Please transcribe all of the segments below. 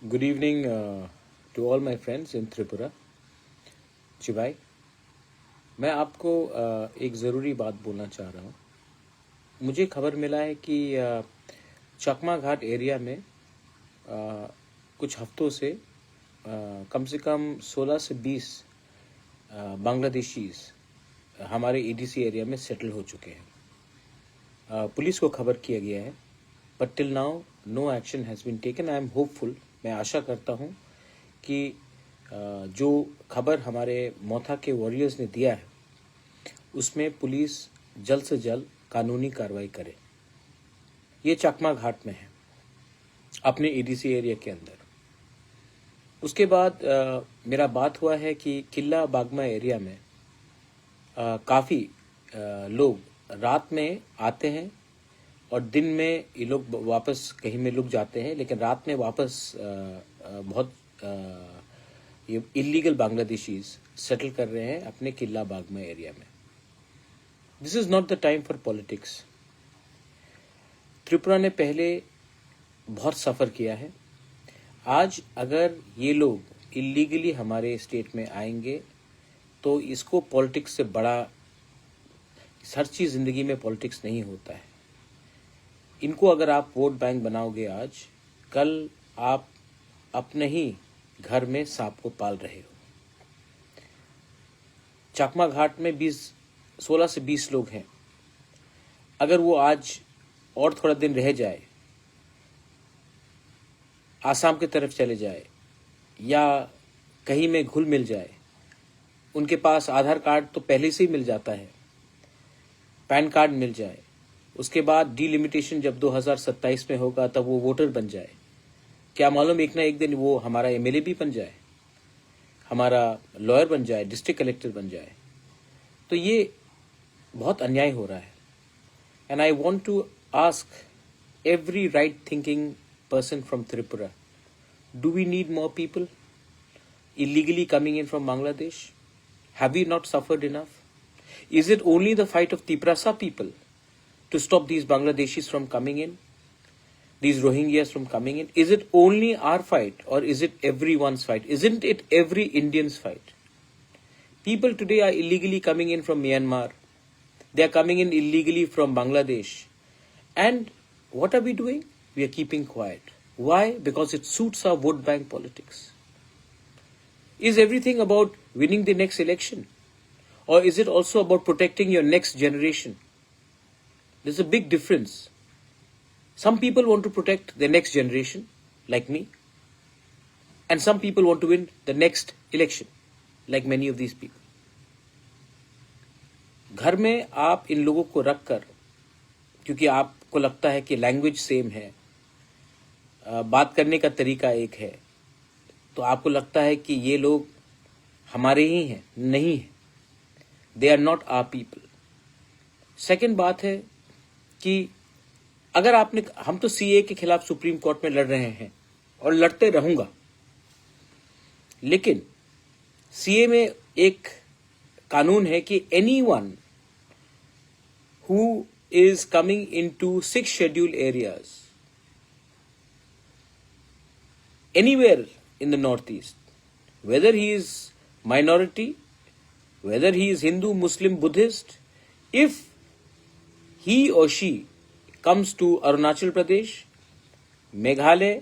Good evening to all my friends in Tripura. चिवाई, मैं आपको एक ज़रूरी बात बोलना चाह रहा हूँ। मुझे खबर मिला है कि चकमा घाट एरिया में कुछ हफ्तों से कम से कम 16 से 20 बांग्लादेशीज हमारे ईडीसी एरिया में सेटल हो चुके हैं। पुलिस को खबर किया गया है, but till now no action has been taken. I am hopeful, मैं आशा करता हूँ कि जो खबर हमारे मोथा के वॉरियर्स ने दिया है उसमें पुलिस जल्द से जल्द कानूनी कार्रवाई करे। ये चकमा घाट में है, अपने ईडीसी एरिया के अंदर। उसके बाद मेरा बात हुआ है कि किला बागमा एरिया में काफ़ी लोग रात में आते हैं और दिन में ये लोग वापस कहीं में लुक जाते हैं, लेकिन रात में वापस बहुत ये इलीगल बांग्लादेशीज सेटल कर रहे हैं अपने किला बागमा एरिया में। This is not the time for politics. Tripura ने पहले बहुत सफ़र किया है। आज अगर ये लोग इलीगली हमारे स्टेट में आएंगे तो इसको पॉलिटिक्स से बड़ा, हर चीज़ ज़िंदगी में पॉलिटिक्स नहीं होता है। इनको अगर आप वोट बैंक बनाओगे आज, कल आप अपने ही घर में सांप को पाल रहे हो। चकमा घाट में 16 से 20 लोग हैं। अगर वो आज और थोड़ा दिन रह जाए, आसाम की तरफ चले जाए या कहीं में घुल मिल जाए, उनके पास आधार कार्ड तो पहले से ही मिल जाता है, पैन कार्ड मिल जाए, उसके बाद डिलिमिटेशन जब 2027 में होगा तब वो वोटर बन जाए, क्या मालूम एक ना एक दिन वो हमारा एमएलए भी बन जाए, हमारा लॉयर बन जाए, डिस्ट्रिक्ट कलेक्टर बन जाए। तो ये बहुत अन्याय हो रहा है। And I want to ask every right thinking person from Tripura, do we need more people illegally coming in from Bangladesh? Have we not suffered enough? Is it only the fight of Tiprasa people to stop these Bangladeshis from coming in, these Rohingyas from coming in? Is it only our fight, or is it everyone's fight? Isn't it every Indian's fight? People today are illegally coming in from Myanmar. They are coming in illegally from Bangladesh. And what are we doing? We are keeping quiet. Why? Because it suits our vote bank politics. Is everything about winning the next election? Or is it also about protecting your next generation? There's a big difference. Some people want to protect their next generation, like me. And some people want to win the next election, like many of these people. घर में आप इन लोगों को रख कर, क्योंकि आपको लगता है कि लैंग्वेज सेम है, बात करने का तरीका एक है, तो आपको लगता है कि ये लोग हमारे ही हैं। नहीं है, they are not our people. Second बात है कि अगर आपने, हम तो सीए के खिलाफ सुप्रीम कोर्ट में लड़ रहे हैं और लड़ते रहूंगा, लेकिन सीए में एक कानून है कि anyone who is coming into 6 scheduled areas anywhere in the northeast, whether he is minority, whether he is Hindu, Muslim, Buddhist, if he or she comes to Arunachal Pradesh, Meghalaya,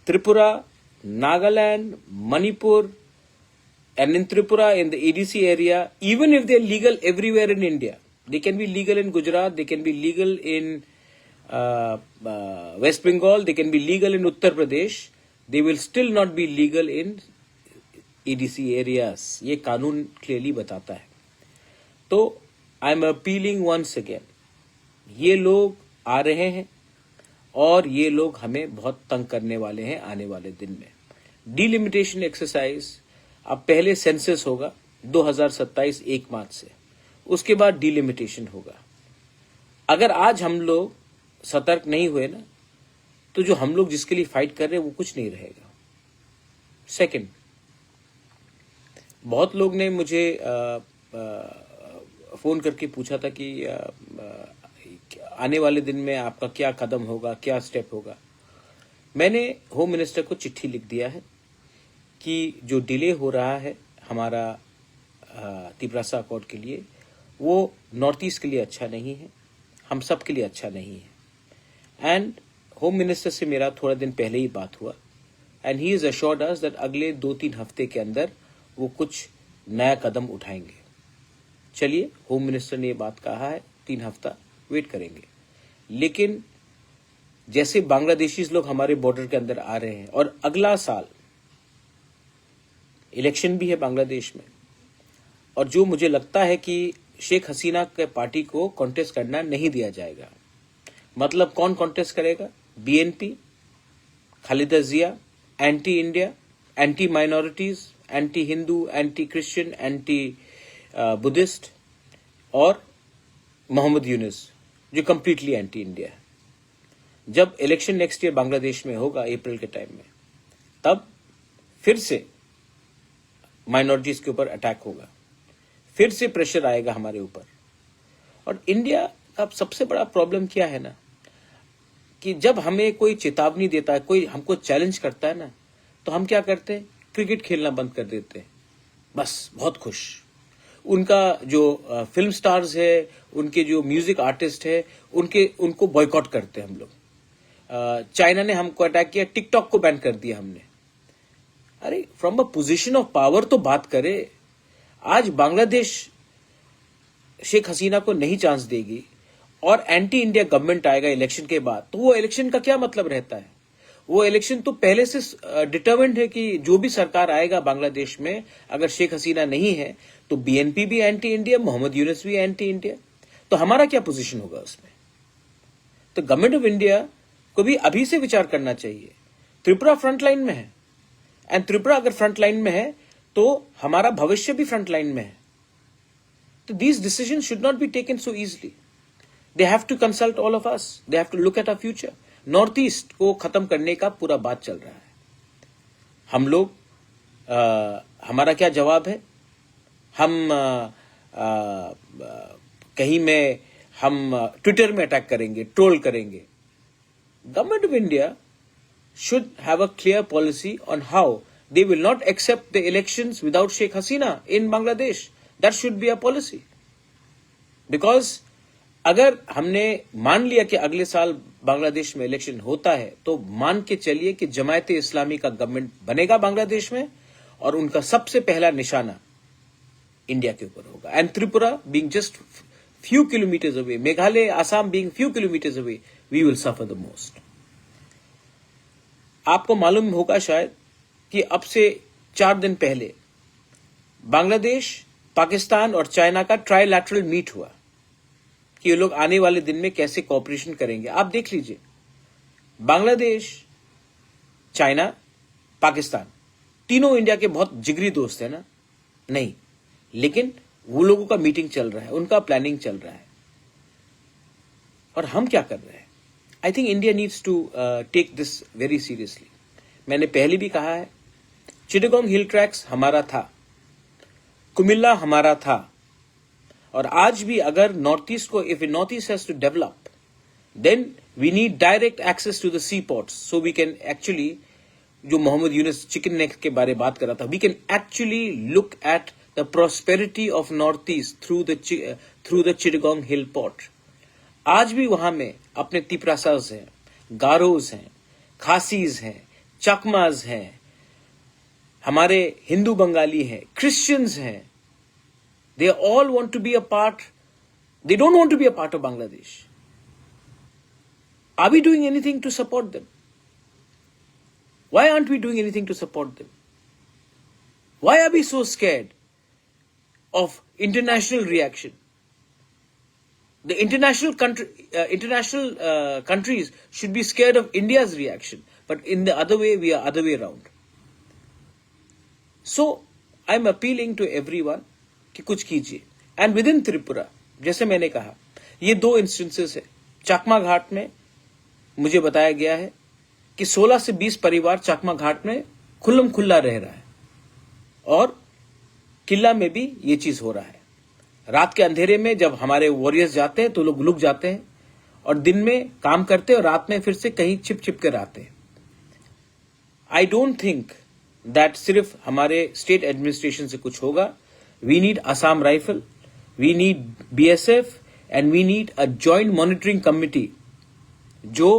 Tripura, Nagaland, Manipur, and in Tripura, in the EDC area, even if they are legal everywhere in India, they can be legal in Gujarat, they can be legal in West Bengal, they can be legal in Uttar Pradesh, they will still not be legal in EDC areas. ये कानून clearly बताता है। तो I am appealing once again, ये लोग आ रहे हैं और ये लोग हमें बहुत तंग करने वाले हैं आने वाले दिन में। डिलिमिटेशन एक्सरसाइज, अब पहले सेंसस होगा 2027 1 मार्च से, उसके बाद डिलिमिटेशन होगा। अगर आज हम लोग सतर्क नहीं हुए ना, तो जो हम लोग जिसके लिए फाइट कर रहे हैं वो कुछ नहीं रहेगा। सेकंड, बहुत लोग ने मुझे फोन करके पूछा था कि आने वाले दिन में आपका क्या कदम होगा, क्या स्टेप होगा। मैंने होम मिनिस्टर को चिट्ठी लिख दिया है कि जो डिले हो रहा है हमारा तिपरासा अकॉर्ड के लिए, वो नॉर्थ ईस्ट के लिए अच्छा नहीं है, हम सब के लिए अच्छा नहीं है। एंड होम मिनिस्टर से मेरा थोड़ा दिन पहले ही बात हुआ and he is assured us that अगले 2-3 हफ्ते के अंदर वो कुछ नया कदम उठाएंगे। चलिए, होम मिनिस्टर ने ये बात कहा है, 3 हफ्ता वेट करेंगे। लेकिन जैसे बांग्लादेशी लोग हमारे बॉर्डर के अंदर आ रहे हैं और अगला साल इलेक्शन भी है बांग्लादेश में, और जो मुझे लगता है कि शेख हसीना के पार्टी को कॉन्टेस्ट करना नहीं दिया जाएगा। मतलब कौन कॉन्टेस्ट करेगा? BNP, Khaleda Zia, anti India, anti minorities, anti Hindu, anti Christian, anti Buddhist, और मोहम्मद यूनुस जो कंप्लीटली एंटी इंडिया है। जब इलेक्शन नेक्स्ट ईयर बांग्लादेश में होगा अप्रैल के टाइम में, तब फिर से माइनॉरिटीज के ऊपर अटैक होगा, फिर से प्रेशर आएगा हमारे ऊपर। और इंडिया का सबसे बड़ा प्रॉब्लम क्या है ना, कि जब हमें कोई चेतावनी देता है, कोई हमको चैलेंज करता है ना, तो हम क्या करते हैं? क्रिकेट खेलना बंद कर देते हैं, बस बहुत खुश। उनका जो फिल्म स्टार्स है, उनके जो म्यूजिक आर्टिस्ट है, उनको बॉयकॉट करते हैं हम लोग। चाइना ने हमको अटैक किया, टिकटॉक को बैन कर दिया हमने। अरे, from a position of power तो बात करे। आज बांग्लादेश शेख हसीना को नहीं चांस देगी और एंटी इंडिया गवर्नमेंट आएगा इलेक्शन के बाद, तो वो इलेक्शन का क्या मतलब रहता है? वो इलेक्शन तो पहले से डिटरमिन्ड है कि जो भी सरकार आएगा बांग्लादेश में, अगर शेख हसीना नहीं है तो बीएनपी भी एंटी इंडिया, मोहम्मद यूनुस भी एंटी इंडिया। तो हमारा क्या पोजीशन होगा उसमें? तो गवर्नमेंट ऑफ इंडिया को भी अभी से विचार करना चाहिए। त्रिपुरा फ्रंट लाइन में है, एंड त्रिपुरा अगर फ्रंट लाइन में है तो हमारा भविष्य भी फ्रंट लाइन में है। तो these decision should not be taken so easily. They have to consult all of us, they have to look at our future. North east को खत्म करने का पूरा बात चल रहा है। हम लोग हमारा क्या जवाब है? हम कहीं में हम ट्विटर में अटैक करेंगे, ट्रोल करेंगे। Government of India should have a clear policy on how they will not accept the elections without Sheikh Hasina in Bangladesh. That should be a policy. Because अगर हमने मान लिया कि अगले साल बांग्लादेश में इलेक्शन होता है, तो मान के चलिए कि जमायत इस्लामी का गवर्नमेंट बनेगा बांग्लादेश में, और उनका सबसे पहला निशाना इंडिया के ऊपर होगा। And Tripura being just few kilometers away, Meghalaya, Assam being few kilometers away, we will suffer the most. आपको मालूम होगा शायद कि अब से 4 दिन पहले बांग्लादेश, पाकिस्तान और चाइना का ट्राइलैटरल मीट हुआ कि ये लोग आने वाले दिन में कैसे कोऑपरेशन करेंगे। आप देख लीजिए, बांग्लादेश, चाइना, पाकिस्तान तीनों इंडिया के बहुत जिगरी दोस्त है ना? नहीं, लेकिन वो लोगों का मीटिंग चल रहा है, उनका प्लानिंग चल रहा है, और हम क्या कर रहे हैं? I think India needs to take this very seriously. मैंने पहले भी कहा है, चिटागोंग हिल ट्रैक्स हमारा था, कुमिल्ला हमारा था, और आज भी अगर नॉर्थ ईस्ट को, if north east has to develop, then we need direct access to the sea ports, so we can actually, जो मोहम्मद यूनुस चिकन नेक के बारे में बात कर रहा था, we can actually look at the prosperity of north east through the Chittagong hill port. आज भी वहां में अपने तिपरासाज हैं, गारोज हैं, खासीज हैं, चकमाज हैं, हमारे हिंदू बंगाली हैं, क्रिश्चियंस हैं। They all want to be a part, they don't want to be a part of Bangladesh. Are we doing anything to support them? Why aren't we doing anything to support them? Why are we so scared of international reaction? The international countries should be scared of India's reaction, but in the other way, we are other way around. So, I'm appealing to everyone कि कुछ कीजिए। And within Tripura, जैसे मैंने कहा, ये 2 instances है। चकमा घाट में मुझे बताया गया है कि 16 से 20 परिवार चकमा घाट में खुल्लम खुल्ला रह रहा है, और किला में भी ये चीज हो रहा है। रात के अंधेरे में जब हमारे वॉरियर्स जाते हैं तो लोग लुक जाते हैं, और दिन में काम करते हैं और रात में फिर से कहीं छिप छिप कर आते हैं। आई डोंट थिंक दैट सिर्फ हमारे स्टेट एडमिनिस्ट्रेशन से कुछ होगा. We need Assam rifle, we need BSF, and we need a joint monitoring committee जो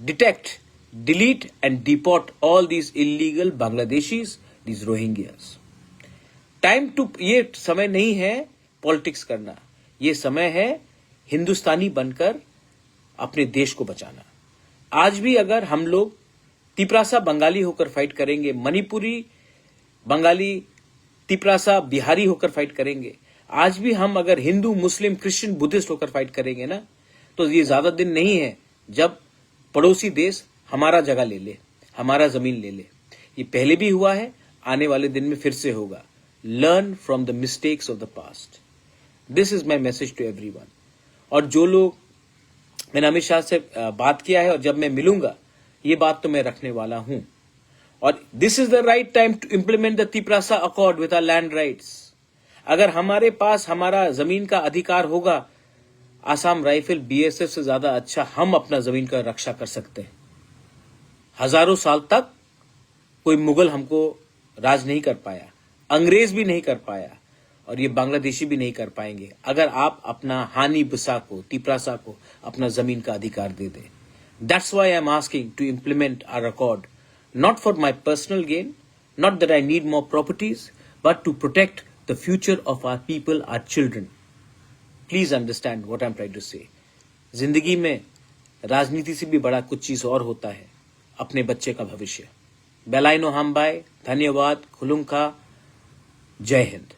detect, delete and deport all these illegal Bangladeshis, these Rohingyas. ये समय नहीं है पॉलिटिक्स करना, ये समय है हिंदुस्तानी बनकर अपने देश को बचाना. आज भी अगर हम लोग तिपरासा बंगाली होकर फाइट करेंगे, मणिपुरी बंगाली तिपरासा बिहारी होकर फाइट करेंगे, आज भी हम अगर हिंदू मुस्लिम क्रिश्चियन बुद्धिस्ट होकर फाइट करेंगे ना, तो ये ज्यादा दिन नहीं है जब पड़ोसी देश हमारा जगह ले ले, हमारा जमीन ले ले. ये पहले भी हुआ है, आने वाले दिन में फिर से होगा. Learn from the mistakes of the past. This is my message to everyone. और जो लोग, मैंने अमित शाह से बात किया है और जब मैं मिलूंगा ये बात तो मैं रखने वाला हूं. और this is the right time to implement the Tiprasa accord with our land rights. अगर हमारे पास हमारा जमीन का अधिकार होगा, आसाम राइफल BSF से ज्यादा अच्छा हम अपना जमीन का रक्षा कर सकते हैं. हजारों साल तक कोई मुगल हमको राज नहीं कर पाया, अंग्रेज भी नहीं कर पाया, और ये बांग्लादेशी भी नहीं कर पाएंगे अगर आप अपना हानी बिसा को, तिपरासा को अपना जमीन का अधिकार दे दें. That's why I am asking to implement our accord, not for my personal gain, not that I need more properties, but to protect the future of our people, our children. Please understand what I am trying to say. जिंदगी में राजनीति से भी बड़ा कुछ चीज और होता है, अपने बच्चे का भविष्य. बेलाइनो हमबाई, धन्यवाद, खुलुंखा, जय हिंद.